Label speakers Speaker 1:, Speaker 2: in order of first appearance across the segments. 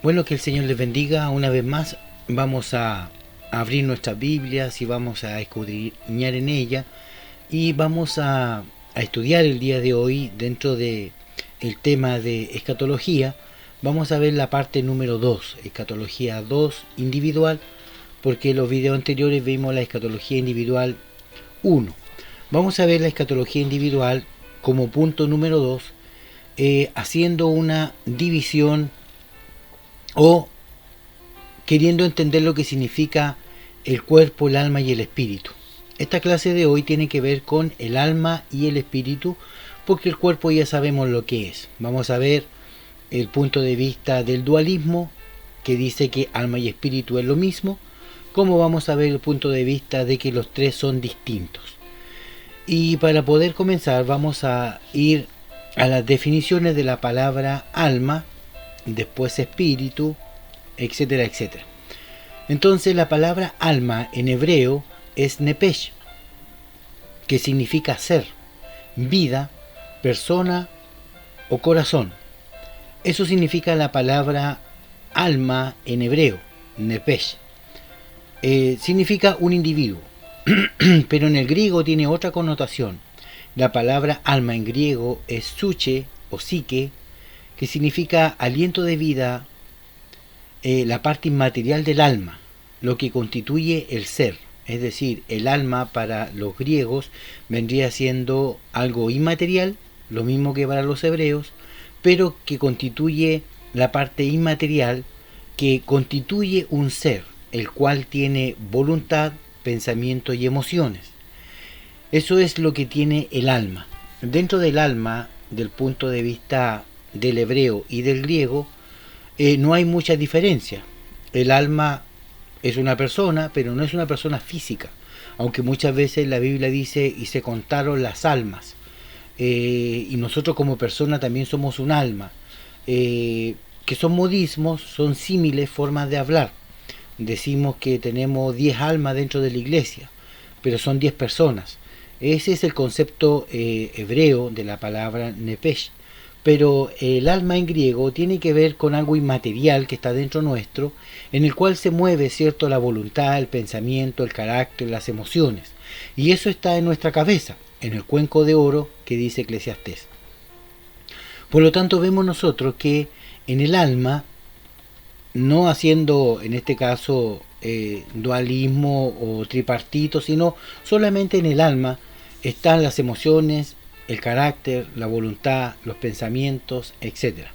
Speaker 1: Bueno, que el Señor les bendiga una vez más. Vamos a abrir nuestras Biblias y vamos a escudriñar en ella y vamos a estudiar el día de hoy dentro de el tema de escatología. Vamos a ver la parte número 2, escatología 2 individual, porque en los videos anteriores vimos la escatología individual 1. Vamos a ver la escatología individual como punto número 2, haciendo una división o queriendo entender lo que significa el cuerpo, el alma y el espíritu. Esta clase de hoy tiene que ver con el alma y el espíritu, porque el cuerpo ya sabemos lo que es. Vamos a ver el punto de vista del dualismo, que dice que alma y espíritu es lo mismo, como vamos a ver el punto de vista de que los tres son distintos. Y para poder comenzar vamos a ir a las definiciones de la palabra alma, después espíritu, etcétera, etcétera. Entonces la palabra alma en hebreo es nepesh, que significa ser, vida, persona o corazón. Eso significa la palabra alma en hebreo, nepesh. Significa un individuo, pero en el griego tiene otra connotación. La palabra alma en griego es suche o psique, que significa aliento de vida, la parte inmaterial del alma, lo que constituye el ser. Es decir, el alma para los griegos vendría siendo algo inmaterial, lo mismo que para los hebreos, pero que constituye la parte inmaterial que constituye un ser, el cual tiene voluntad, pensamiento y emociones. Eso es lo que tiene el alma. Dentro del alma, del punto de vista del hebreo y del griego, no hay mucha diferencia. El alma es una persona, pero no es una persona física, aunque muchas veces la Biblia dice y se contaron las almas, y nosotros como persona también somos un alma, que son modismos, son símiles formas de hablar. Decimos que tenemos 10 almas dentro de la iglesia, pero son 10 personas. Ese es el concepto hebreo de la palabra nepesh. Pero el alma en griego tiene que ver con algo inmaterial que está dentro nuestro, en el cual se mueve, ¿cierto?, la voluntad, el pensamiento, el carácter, las emociones. Y eso está en nuestra cabeza, en el cuenco de oro que dice Eclesiastés. Por lo tanto, vemos nosotros que en el alma, no haciendo en este caso dualismo o tripartito, sino solamente en el alma están las emociones, el carácter, la voluntad, los pensamientos, etc.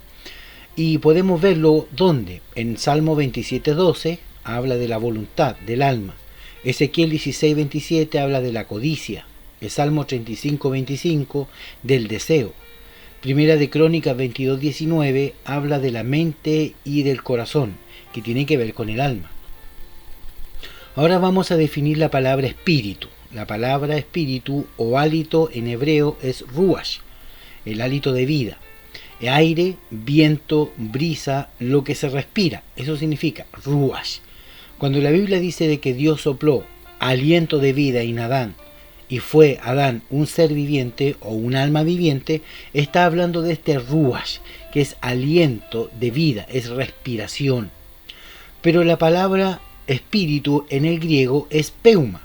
Speaker 1: Y podemos verlo donde en Salmo 27:12 habla de la voluntad del alma, Ezequiel 16:27 habla de la codicia, el Salmo 35:25 del deseo, Primera de Crónicas 22:19 habla de la mente y del corazón, que tiene que ver con el alma. Ahora vamos a definir la palabra espíritu. La palabra espíritu o hálito en hebreo es ruach, el hálito de vida. Aire, viento, brisa, lo que se respira. Eso significa ruach. Cuando la Biblia dice de que Dios sopló aliento de vida en Adán y fue Adán un ser viviente o un alma viviente, está hablando de este ruach, que es aliento de vida, es respiración. Pero la palabra espíritu en el griego es pneuma.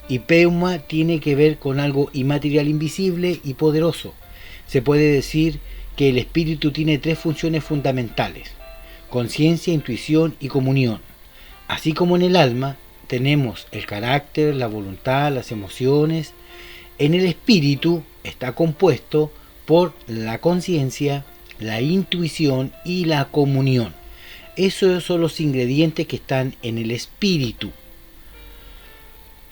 Speaker 1: Y pneuma tiene que ver con algo inmaterial, invisible y poderoso. Se puede decir que el espíritu tiene 3 funciones fundamentales: conciencia, intuición y comunión. Así como en el alma tenemos el carácter, la voluntad, las emociones, en el espíritu está compuesto por la conciencia, la intuición y la comunión. Esos son los ingredientes que están en el espíritu.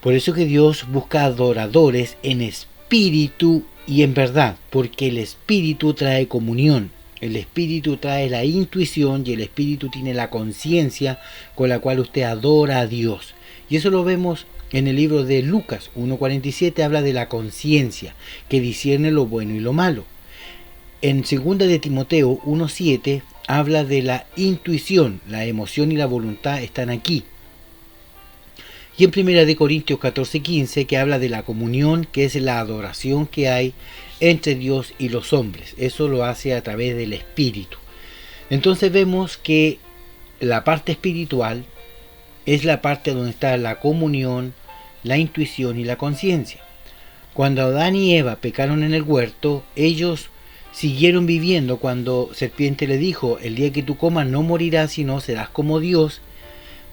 Speaker 1: Por eso que Dios busca adoradores en espíritu y en verdad, porque el espíritu trae comunión, el espíritu trae la intuición y el espíritu tiene la conciencia con la cual usted adora a Dios. Y eso lo vemos en el libro de Lucas 1:47, habla de la conciencia, que discierne lo bueno y lo malo. En 2 de Timoteo 1:7 habla de la intuición, la emoción y la voluntad están aquí. Y en 1 de Corintios 14:15 que habla de la comunión, que es la adoración que hay entre Dios y los hombres. Eso lo hace a través del Espíritu. Entonces vemos que la parte espiritual es la parte donde está la comunión, la intuición y la conciencia. Cuando Adán y Eva pecaron en el huerto, ellos siguieron viviendo cuando serpiente le dijo: el día que tú comas no morirás, sino serás como Dios.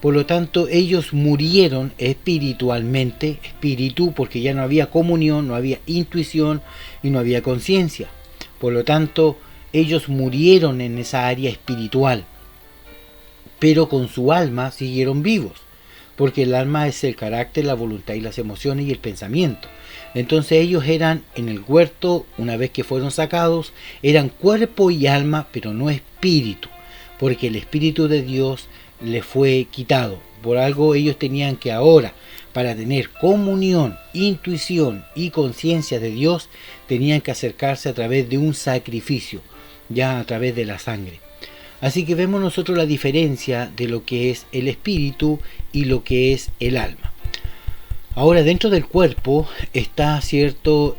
Speaker 1: Por lo tanto, ellos murieron espiritualmente, espíritu, porque ya no había comunión, no había intuición y no había conciencia. Por lo tanto, ellos murieron en esa área espiritual, pero con su alma siguieron vivos, porque el alma es el carácter, la voluntad y las emociones y el pensamiento. Entonces ellos eran en el huerto, una vez que fueron sacados, eran cuerpo y alma, pero no espíritu, porque el Espíritu de Dios les fue quitado. Por algo ellos tenían que ahora, para tener comunión, intuición y conciencia de Dios, tenían que acercarse a través de un sacrificio, ya a través de la sangre. Así que vemos nosotros la diferencia de lo que es el espíritu y lo que es el alma. Ahora, dentro del cuerpo está, cierto,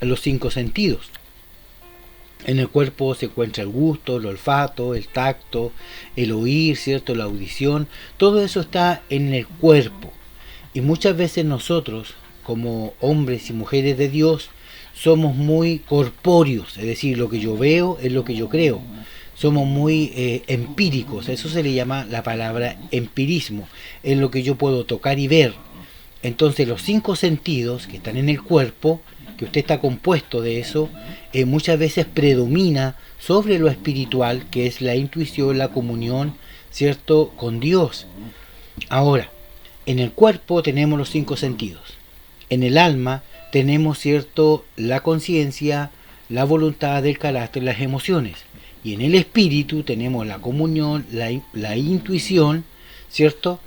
Speaker 1: los 5 sentidos. En el cuerpo se encuentra el gusto, el olfato, el tacto, el oír, cierto, la audición. Todo eso está en el cuerpo. Y muchas veces nosotros, como hombres y mujeres de Dios, somos muy corpóreos, es decir, lo que yo veo es lo que yo creo. Somos muy empíricos, a eso se le llama la palabra empirismo, es lo que yo puedo tocar y ver. Entonces los 5 sentidos que están en el cuerpo, que usted está compuesto de eso, muchas veces predomina sobre lo espiritual, que es la intuición, la comunión, cierto, con Dios. Ahora, en el cuerpo tenemos los 5 sentidos. En el alma tenemos, cierto, la conciencia, la voluntad, el carácter, las emociones. Y en el espíritu tenemos la comunión, la intuición, ¿cierto?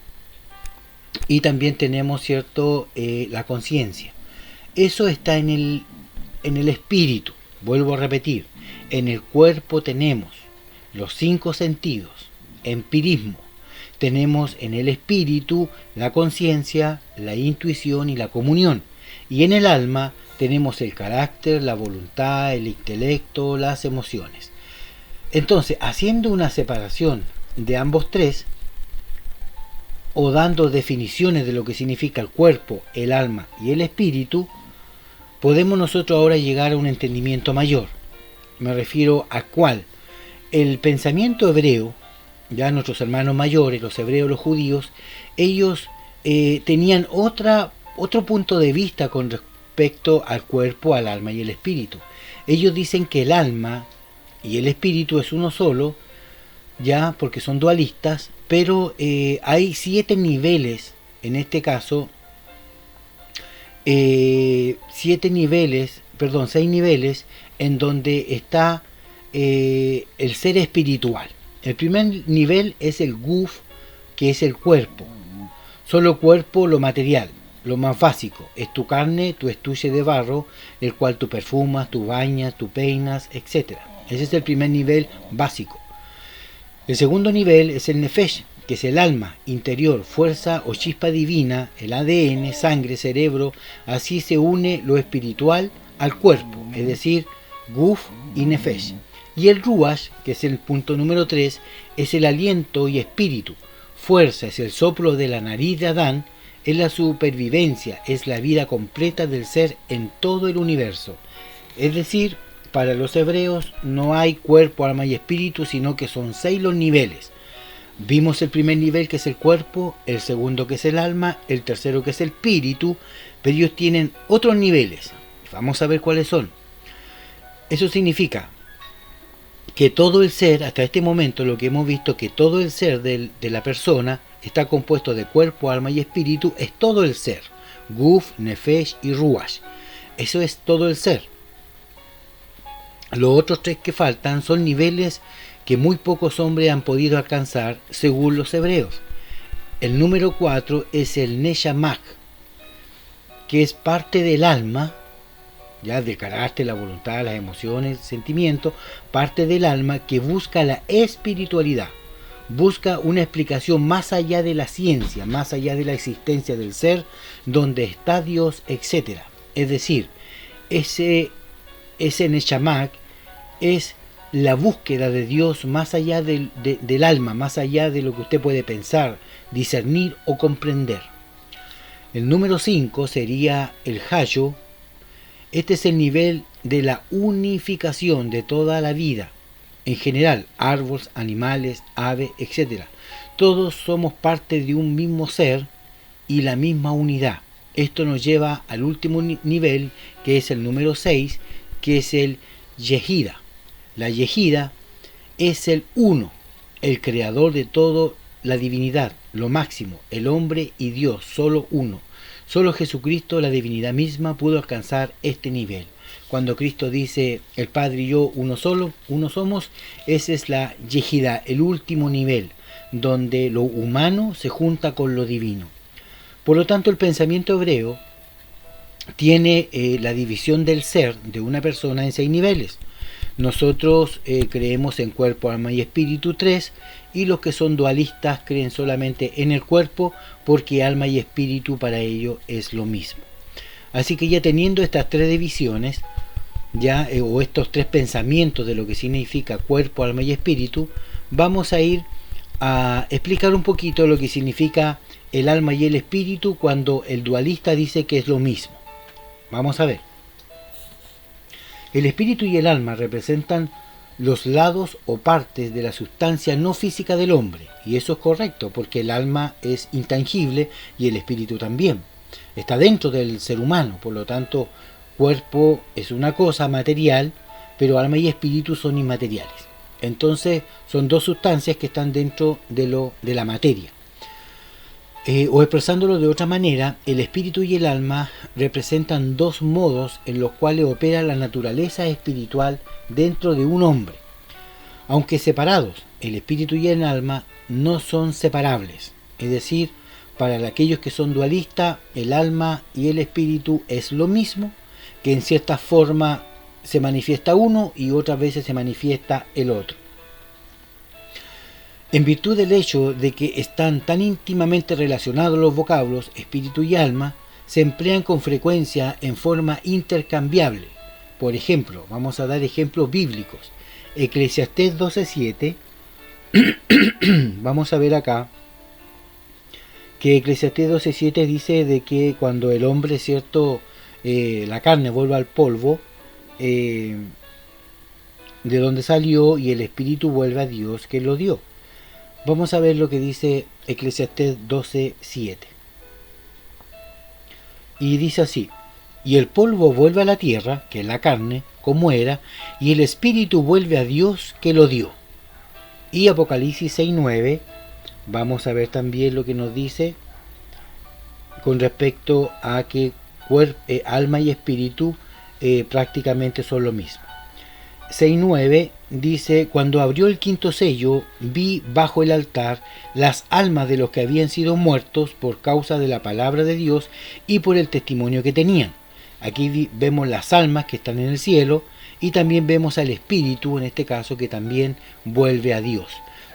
Speaker 1: Y también tenemos, ¿cierto?, la conciencia. Eso está en el espíritu. Vuelvo a repetir, en el cuerpo tenemos los 5 sentidos, empirismo. Tenemos en el espíritu la conciencia, la intuición y la comunión. Y en el alma tenemos el carácter, la voluntad, el intelecto, las emociones. Entonces, haciendo una separación de ambos tres, o dando definiciones de lo que significa el cuerpo, el alma y el espíritu, podemos nosotros ahora llegar a un entendimiento mayor. Me refiero a cuál. El pensamiento hebreo, ya nuestros hermanos mayores, los hebreos, los judíos, ellos tenían otro punto de vista con respecto al cuerpo, al alma y el espíritu. Ellos dicen que el alma y el espíritu es uno solo, ya porque son dualistas, pero hay 7 niveles, en este caso, 6 niveles en donde está el ser espiritual. El primer nivel es el guf, que es el cuerpo. Solo cuerpo, lo material, lo más básico. Es tu carne, tu estuche de barro, el cual tú perfumas, tú bañas, tú peinas, etc. Ese es el primer nivel básico. El segundo nivel es el nefesh, que es el alma, interior, fuerza o chispa divina, el ADN, sangre, cerebro. Así se une lo espiritual al cuerpo, es decir, guf y nefesh. Y el ruach, que es el punto número 3, es el aliento y espíritu. Fuerza es el soplo de la nariz de Adán, es la supervivencia, es la vida completa del ser en todo el universo. Es decir, para los hebreos no hay cuerpo, alma y espíritu, sino que son 6 los niveles. Vimos el primer nivel, que es el cuerpo, el segundo, que es el alma, el tercero, que es el espíritu, pero ellos tienen otros niveles. Vamos a ver cuáles son. Eso significa que todo el ser, hasta este momento lo que hemos visto, que todo el ser de la persona está compuesto de cuerpo, alma y espíritu, es todo el ser. Guf, nefesh y ruach. Eso es todo el ser. Los otros 3 que faltan son niveles que muy pocos hombres han podido alcanzar según los hebreos. El número 4 es el Neshamak, que es parte del alma, ya del carácter, la voluntad, las emociones, el sentimiento, parte del alma que busca la espiritualidad, busca una explicación más allá de la ciencia, más allá de la existencia del ser, donde está Dios, etc. Es decir, ese Neshamak es la búsqueda de Dios más allá del alma, más allá de lo que usted puede pensar, discernir o comprender. El número 5 sería el Hayo. Este es el nivel de la unificación de toda la vida, en general, árboles, animales, aves, etc. Todos somos parte de un mismo ser y la misma unidad. Esto nos lleva al último nivel, que es el número 6, que es el Yehida. La Yehida es el uno, el creador de todo, la divinidad, lo máximo, el hombre y Dios, solo uno. Solo Jesucristo, la divinidad misma, pudo alcanzar este nivel. Cuando Cristo dice, el Padre y yo uno solo, uno somos, esa es la Yehida, el último nivel, donde lo humano se junta con lo divino. Por lo tanto, el pensamiento hebreo tiene la división del ser de una persona en 6 niveles. Nosotros creemos en cuerpo, alma y espíritu 3, y los que son dualistas creen solamente en el cuerpo, porque alma y espíritu para ellos es lo mismo. Así que ya teniendo estas 3 divisiones, o estos 3 pensamientos de lo que significa cuerpo, alma y espíritu, vamos a ir a explicar un poquito lo que significa el alma y el espíritu cuando el dualista dice que es lo mismo. Vamos a ver. El espíritu y el alma representan los lados o partes de la sustancia no física del hombre, y eso es correcto, porque el alma es intangible y el espíritu también. Está dentro del ser humano, por lo tanto, cuerpo es una cosa material, pero alma y espíritu son inmateriales. Entonces, son 2 sustancias que están dentro de la materia. O expresándolo de otra manera, el espíritu y el alma representan 2 modos en los cuales opera la naturaleza espiritual dentro de un hombre. Aunque separados, el espíritu y el alma no son separables. Es decir, para aquellos que son dualistas, el alma y el espíritu es lo mismo, que en cierta forma se manifiesta uno y otras veces se manifiesta el otro. En virtud del hecho de que están tan íntimamente relacionados los vocablos espíritu y alma, se emplean con frecuencia en forma intercambiable. Por ejemplo, vamos a dar ejemplos bíblicos. Eclesiastés 12:7, vamos a ver acá que Eclesiastés 12:7 dice de que cuando el hombre, cierto, la carne vuelve al polvo, de donde salió, y el espíritu vuelve a Dios que lo dio. Vamos a ver lo que dice Eclesiastés 12:7. Y dice así: y el polvo vuelve a la tierra, que es la carne, como era, y el espíritu vuelve a Dios que lo dio. Y Apocalipsis 6:9, vamos a ver también lo que nos dice con respecto a que alma y espíritu prácticamente son lo mismo. 6:9 dice: cuando abrió el 5.º sello, vi bajo el altar las almas de los que habían sido muertos por causa de la palabra de Dios y por el testimonio que tenían. Aquí vemos las almas que están en el cielo y también vemos al espíritu, en este caso, que también vuelve a Dios.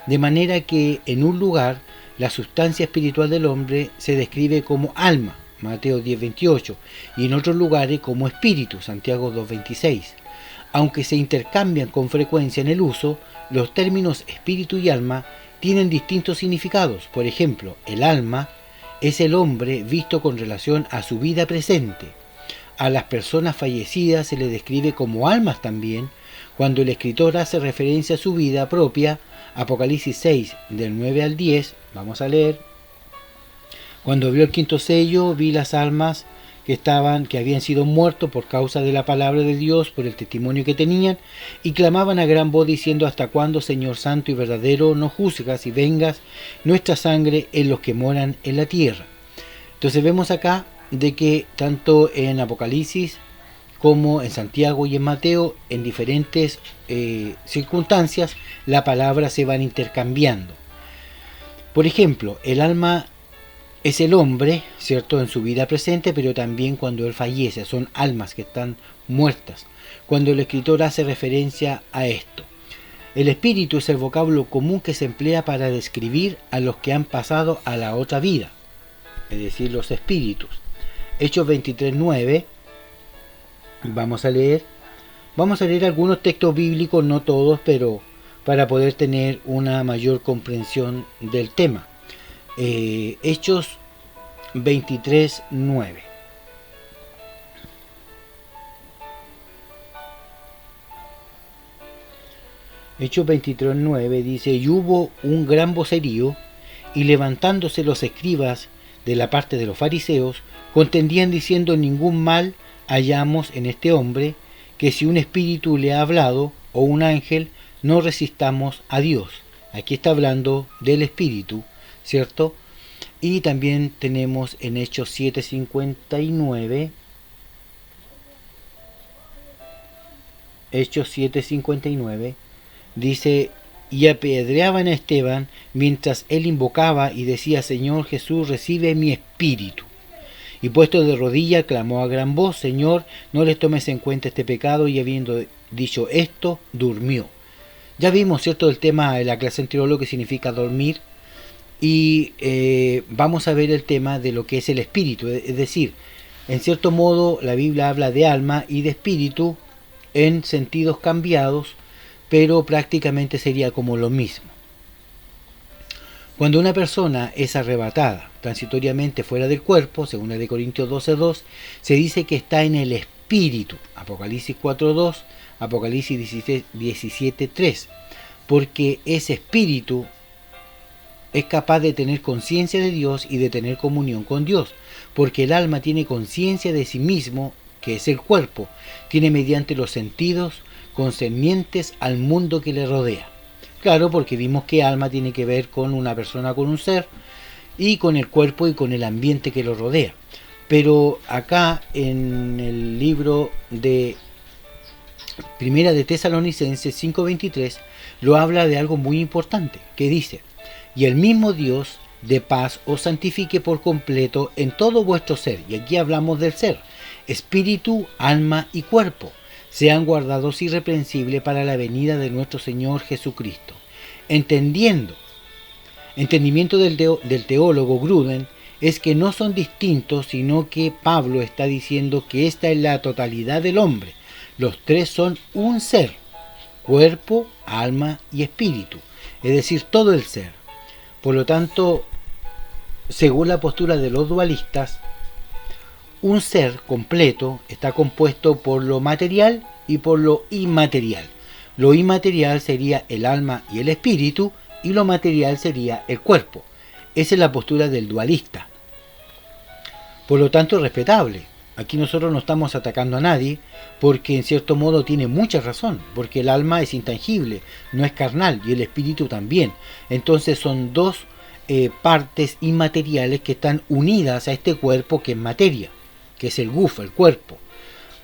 Speaker 1: De manera que en un lugar la sustancia espiritual del hombre se describe como alma, Mateo 10:28, y en otros lugares como espíritu, Santiago 2:26. Aunque se intercambian con frecuencia en el uso, los términos espíritu y alma tienen distintos significados. Por ejemplo, el alma es el hombre visto con relación a su vida presente. A las personas fallecidas se les describe como almas también, cuando el escritor hace referencia a su vida propia. Apocalipsis 6, del 9 al 10, vamos a leer: cuando abrió el 5.º sello, vi las almas que habían sido muertos por causa de la palabra de Dios, por el testimonio que tenían, y clamaban a gran voz diciendo: ¿hasta cuándo, Señor santo y verdadero, no juzgas y vengas nuestra sangre en los que moran en la tierra? Entonces vemos acá de que tanto en Apocalipsis como en Santiago y en Mateo, en diferentes circunstancias, la palabra se van intercambiando. Por ejemplo, el alma es el hombre, ¿cierto?, en su vida presente, pero también cuando él fallece, son almas que están muertas, cuando el escritor hace referencia a esto. El espíritu es el vocablo común que se emplea para describir a los que han pasado a la otra vida, es decir, los espíritus. Hechos 23:9, vamos a leer: Vamos a leer algunos textos bíblicos, no todos, pero para poder tener una mayor comprensión del tema. Hechos 23:9. Hechos 23:9 dice: y hubo un gran vocerío, y levantándose los escribas de la parte de los fariseos, contendían diciendo: ningún mal hallamos en este hombre, que si un espíritu le ha hablado, o un ángel, no resistamos a Dios. Aquí está hablando del espíritu, ¿cierto? Y también tenemos en Hechos 7:59, Hechos 7:59, dice: y apedreaban a Esteban mientras él invocaba y decía: Señor Jesús, recibe mi espíritu. Y puesto de rodillas clamó a gran voz: Señor, no les tomes en cuenta este pecado. Y habiendo dicho esto, durmió. Ya vimos, ¿cierto?, el tema de la clase anterior, lo que significa dormir. Y vamos a ver el tema de lo que es el espíritu. Es decir, en cierto modo la Biblia habla de alma y de espíritu en sentidos cambiados, pero prácticamente sería como lo mismo. Cuando una persona es arrebatada transitoriamente fuera del cuerpo, según de Corintios 12:2, se dice que está en el espíritu, Apocalipsis 4:2, Apocalipsis 17:3, porque ese espíritu es capaz de tener conciencia de Dios y de tener comunión con Dios, porque el alma tiene conciencia de sí mismo, que es el cuerpo, tiene mediante los sentidos concernientes al mundo que le rodea. Claro, porque vimos que alma tiene que ver con una persona, con un ser, y con el cuerpo y con el ambiente que lo rodea. Pero acá en el libro de Primera de Tesalonicenses 5:23 lo habla de algo muy importante, que dice: y el mismo Dios de paz os santifique por completo en todo vuestro ser. Y aquí hablamos del ser, espíritu, alma y cuerpo, sean guardados irreprensibles para la venida de nuestro Señor Jesucristo. Entendimiento del teólogo Gruden es que no son distintos, sino que Pablo está diciendo que esta es la totalidad del hombre. Los tres son un ser: cuerpo, alma y espíritu, es decir, todo el ser. Por lo tanto, según la postura de los dualistas, un ser completo está compuesto por lo material y por lo inmaterial. Lo inmaterial sería el alma y el espíritu, y lo material sería el cuerpo. Esa es la postura del dualista. Por lo tanto, es respetable. Aquí nosotros no estamos atacando a nadie, porque en cierto modo tiene mucha razón, porque el alma es intangible, no es carnal, y el espíritu también. Entonces son dos partes inmateriales que están unidas a este cuerpo que es materia, que es el guf, el cuerpo.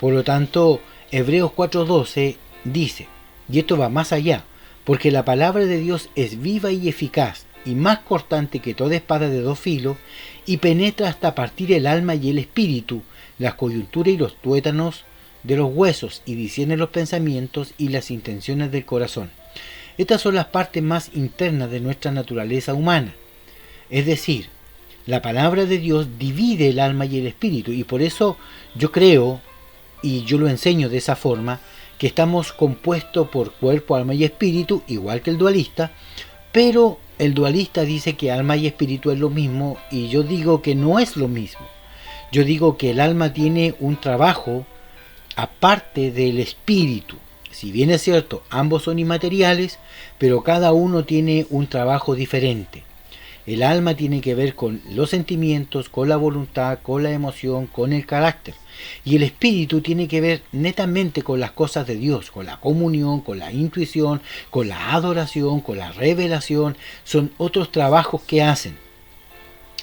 Speaker 1: Por lo tanto, Hebreos 4:12 dice, y esto va más allá, porque la palabra de Dios es viva y eficaz, y más cortante que toda espada de dos filos, y penetra hasta partir el alma y el espíritu, las coyunturas y los tuétanos de los huesos, y discierne los pensamientos y las intenciones del corazón. Estas son las partes más internas de nuestra naturaleza humana. Es decir, la palabra de Dios divide el alma y el espíritu, y por eso yo creo, y yo lo enseño de esa forma, que estamos compuestos por cuerpo, alma y espíritu, igual que el dualista, pero el dualista dice que alma y espíritu es lo mismo, y yo digo que no es lo mismo. Yo digo que el alma tiene un trabajo aparte del espíritu. Si bien es cierto, ambos son inmateriales, pero cada uno tiene un trabajo diferente. El alma tiene que ver con los sentimientos, con la voluntad, con la emoción, con el carácter. Y el espíritu tiene que ver netamente con las cosas de Dios, con la comunión, con la intuición, con la adoración, con la revelación. Son otros trabajos que hacen.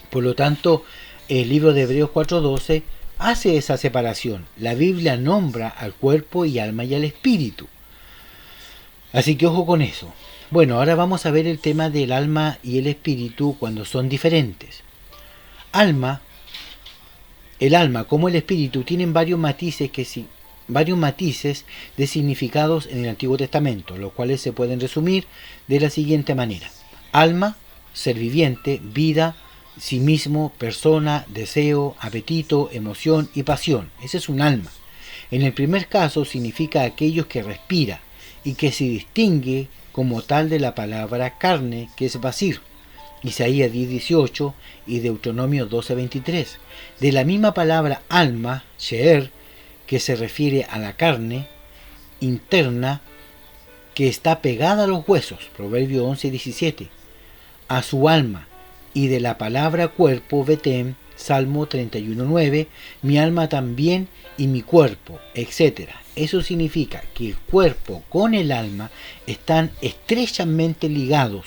Speaker 1: Por lo tanto, el libro de Hebreos 4:12 hace esa separación. La Biblia nombra al cuerpo y alma y al espíritu. Así que ojo con eso. Bueno, ahora vamos a ver el tema del alma y el espíritu cuando son diferentes. El alma como el espíritu tienen varios matices de significados en el Antiguo Testamento, los cuales se pueden resumir de la siguiente manera. Alma, ser viviente, vida, sí mismo, persona, deseo, apetito, emoción y pasión. Ese es un alma. En el primer caso significa aquellos que respira y que se distingue como tal de la palabra carne, que es basir, Isaías 10:18 y Deuteronomio 12:23. De la misma palabra alma, sheer, que se refiere a la carne interna que está pegada a los huesos, Proverbio 11:17, a su alma, y de la palabra cuerpo, betem, Salmo 31:9, mi alma también y mi cuerpo, etc. Eso significa que el cuerpo con el alma están estrechamente ligados,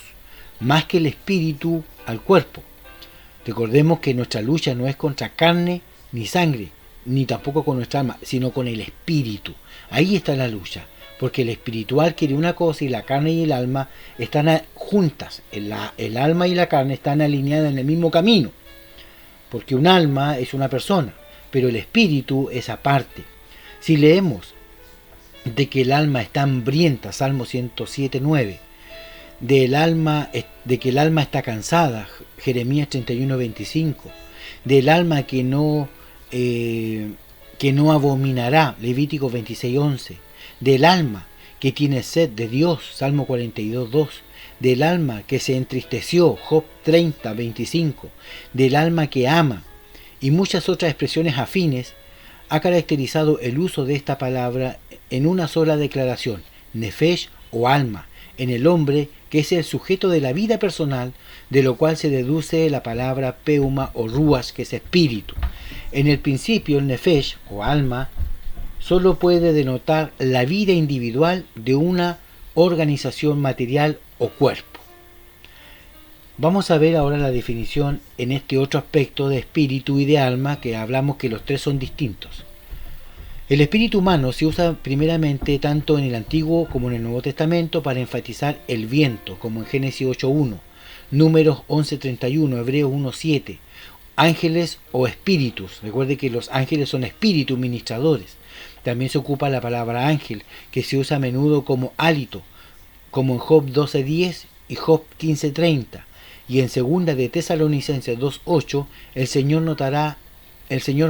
Speaker 1: más que el espíritu al cuerpo. Recordemos que nuestra lucha no es contra carne ni sangre, ni tampoco con nuestra alma, sino con el espíritu. Ahí está la lucha, porque el espiritual quiere una cosa y la carne y el alma están juntas. El alma y la carne están alineadas en el mismo camino, porque un alma es una persona, pero el espíritu es aparte. Si leemos de que el alma está hambrienta, Salmo 107:9, de que el alma está cansada, Jeremías 31:25, del alma que no abominará, Levítico 26:11, del alma que tiene sed de Dios, Salmo 42:2, del alma que se entristeció, Job 30:25, del alma que ama, y muchas otras expresiones afines, ha caracterizado el uso de esta palabra en una sola declaración, nefesh o alma, en el hombre, que es el sujeto de la vida personal, de lo cual se deduce la palabra peuma o ruach, que es espíritu. En el principio, el nefesh o alma solo puede denotar la vida individual de una organización material o cuerpo. Vamos a ver ahora la definición en este otro aspecto de espíritu y de alma, que hablamos que los tres son distintos. El espíritu humano se usa primeramente tanto en el Antiguo como en el Nuevo Testamento para enfatizar el viento, como en Génesis 8:1, Números 11:31, Hebreos 1:7, ángeles o espíritus. Recuerde que los ángeles son espíritus ministradores. También se ocupa la palabra ángel, que se usa a menudo como hálito, como en Job 12:10 y Job 15:30. Y en segunda de Tesalonicenses 2:8, el Señor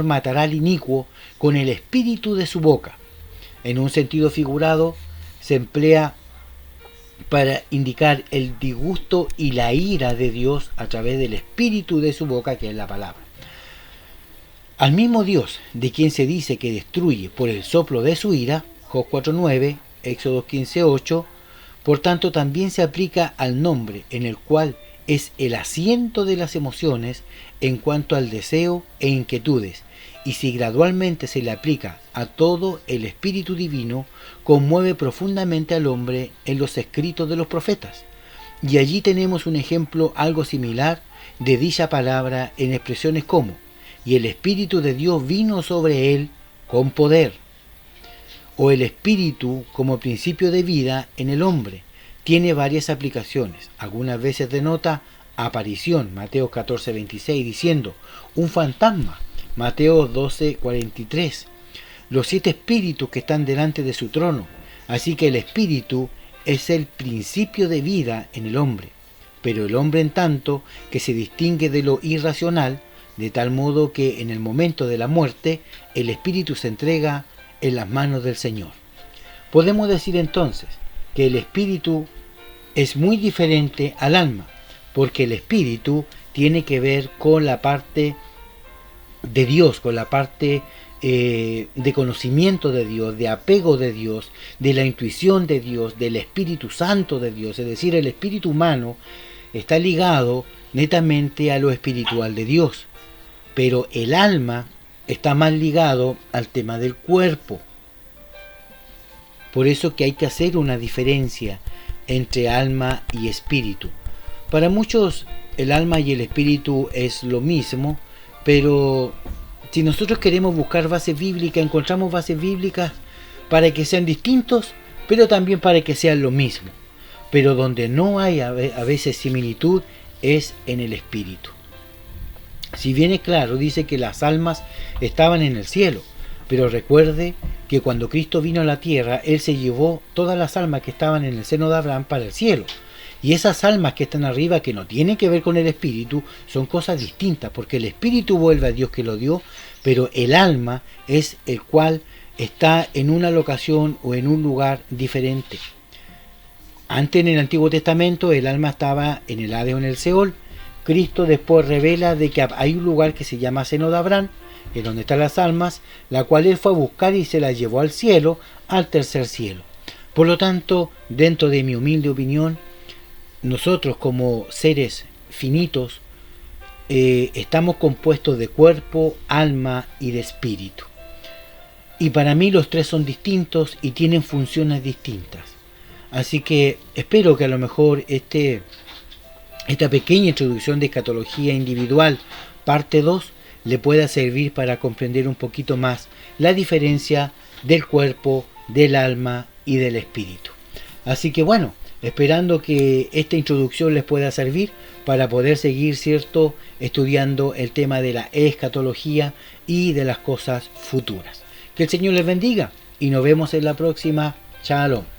Speaker 1: matará al inicuo con el espíritu de su boca. En un sentido figurado, se emplea para indicar el disgusto y la ira de Dios a través del espíritu de su boca, que es la palabra. Al mismo Dios, de quien se dice que destruye por el soplo de su ira, Job 4:9, Éxodo 15:8, por tanto también se aplica al nombre en el cual es el asiento de las emociones en cuanto al deseo e inquietudes, y si gradualmente se le aplica a todo, el Espíritu Divino conmueve profundamente al hombre en los escritos de los profetas. Y allí tenemos un ejemplo algo similar de dicha palabra en expresiones como: y el Espíritu de Dios vino sobre él con poder. O el Espíritu como principio de vida en el hombre. Tiene varias aplicaciones. Algunas veces denota aparición, Mateo 14:26, diciendo un fantasma, Mateo 12:43, los 7 espíritus que están delante de su trono. Así que el espíritu es el principio de vida en el hombre, pero el hombre en tanto que se distingue de lo irracional, de tal modo que en el momento de la muerte el espíritu se entrega en las manos del Señor. Podemos decir entonces que el espíritu es muy diferente al alma, porque el espíritu tiene que ver con la parte de Dios, con la parte de conocimiento de Dios, de apego de Dios, de la intuición de Dios, del Espíritu Santo de Dios. Es decir, el espíritu humano está ligado netamente a lo espiritual de Dios, pero el alma está más ligado al tema del cuerpo. Por eso que hay que hacer una diferencia entre alma y espíritu. Para muchos el alma y el espíritu es lo mismo, pero si nosotros queremos buscar bases bíblicas, encontramos bases bíblicas para que sean distintos, pero también para que sean lo mismo. Pero donde no hay a veces similitud es en el espíritu. Si bien es claro, dice que las almas estaban en el cielo, pero recuerde que cuando Cristo vino a la tierra, Él se llevó todas las almas que estaban en el seno de Abraham para el cielo. Y esas almas que están arriba, que no tienen que ver con el espíritu, son cosas distintas, porque el espíritu vuelve a Dios que lo dio, pero el alma es el cual está en una locación o en un lugar diferente. Antes, en el Antiguo Testamento, el alma estaba en el Hades o en el Seol. Cristo después revela de que hay un lugar que se llama Seno de Abraham, en donde están las almas, la cual él fue a buscar y se las llevó al cielo, al tercer cielo. Por lo tanto, dentro de mi humilde opinión, nosotros como seres finitos estamos compuestos de cuerpo, alma y de espíritu. Y para mí los tres son distintos y tienen funciones distintas. Así que espero que a lo mejor esta pequeña introducción de escatología individual, parte 2, le pueda servir para comprender un poquito más la diferencia del cuerpo, del alma y del espíritu. Así que bueno, esperando que esta introducción les pueda servir para poder seguir, ¿cierto?, estudiando el tema de la escatología y de las cosas futuras. Que el Señor les bendiga y nos vemos en la próxima. Shalom.